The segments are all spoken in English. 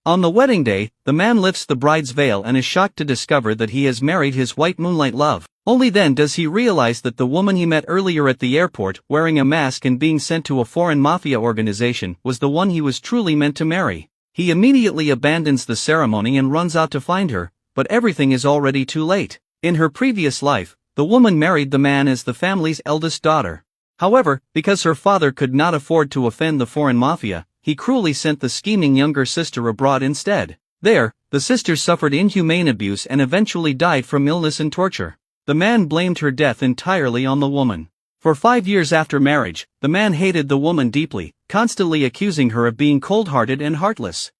On the wedding day, the man lifts the bride's veil and is shocked to discover that he has married his white moonlight love. Only then does he realize that the woman he met earlier at the airport, wearing a mask and being sent to a foreign mafia organization, was the one he was truly meant to marry. He immediately abandons the ceremony and runs out to find her, but everything is already too late. In her previous life, the woman married the man as the family's eldest daughter. However, because her father could not afford to offend the foreign mafia, he cruelly sent the scheming younger sister abroad instead. There, the sister suffered inhumane abuse and eventually died from illness and torture. The man blamed her death entirely on the woman. For 5 years after marriage, the man hated the woman deeply, constantly accusing her of being cold-hearted and heartless.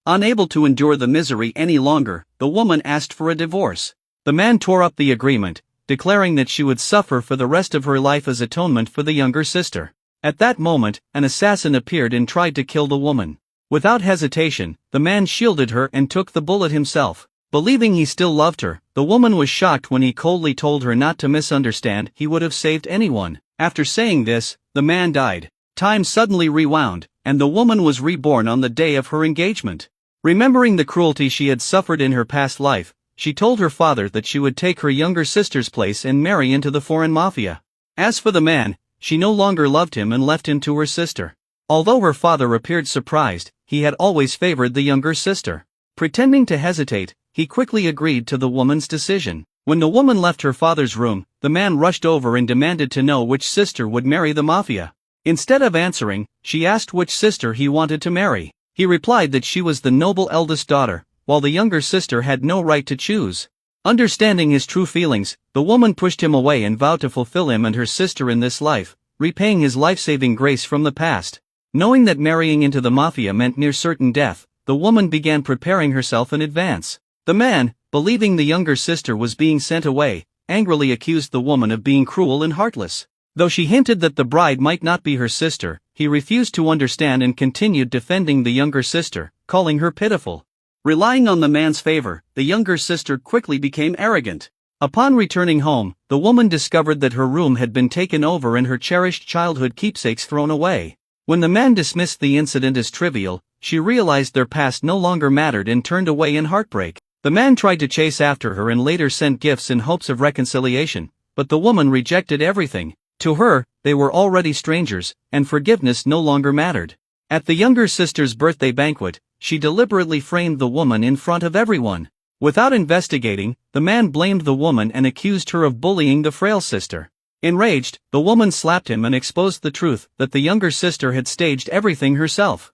Unable to endure the misery any longer, the woman asked for a divorce. The man tore up the agreement, declaring that she would suffer for the rest of her life as atonement for the younger sister. At that moment, an assassin appeared and tried to kill the woman. Without hesitation, the man shielded her and took the bullet himself. Believing he still loved her, the woman was shocked when he coldly told her not to misunderstand. He would have saved anyone. After saying this, the man died. Time suddenly rewound, and the woman was reborn on the day of her engagement. Remembering the cruelty she had suffered in her past life, she told her father that she would take her younger sister's place and marry into the foreign mafia. As for the man, she no longer loved him and left him to her sister. Although her father appeared surprised, he had always favored the younger sister. Pretending to hesitate, he quickly agreed to the woman's decision. When the woman left her father's room, the man rushed over and demanded to know which sister would marry the mafia. Instead of answering, she asked which sister he wanted to marry. He replied that she was the noble eldest daughter, while the younger sister had no right to choose. Understanding his true feelings, the woman pushed him away and vowed to fulfill him and her sister in this life, repaying his life-saving grace from the past. Knowing that marrying into the mafia meant near certain death, the woman began preparing herself in advance. The man, believing the younger sister was being sent away, angrily accused the woman of being cruel and heartless. Though she hinted that the bride might not be her sister, he refused to understand and continued defending the younger sister, calling her pitiful. Relying on the man's favor, the younger sister quickly became arrogant. Upon returning home, the woman discovered that her room had been taken over and her cherished childhood keepsakes thrown away. When the man dismissed the incident as trivial, she realized their past no longer mattered and turned away in heartbreak. The man tried to chase after her and later sent gifts in hopes of reconciliation, but the woman rejected everything. To her, they were already strangers, and forgiveness no longer mattered. At the younger sister's birthday banquet, she deliberately framed the woman in front of everyone. Without investigating, the man blamed the woman and accused her of bullying the frail sister. Enraged, the woman slapped him and exposed the truth that the younger sister had staged everything herself.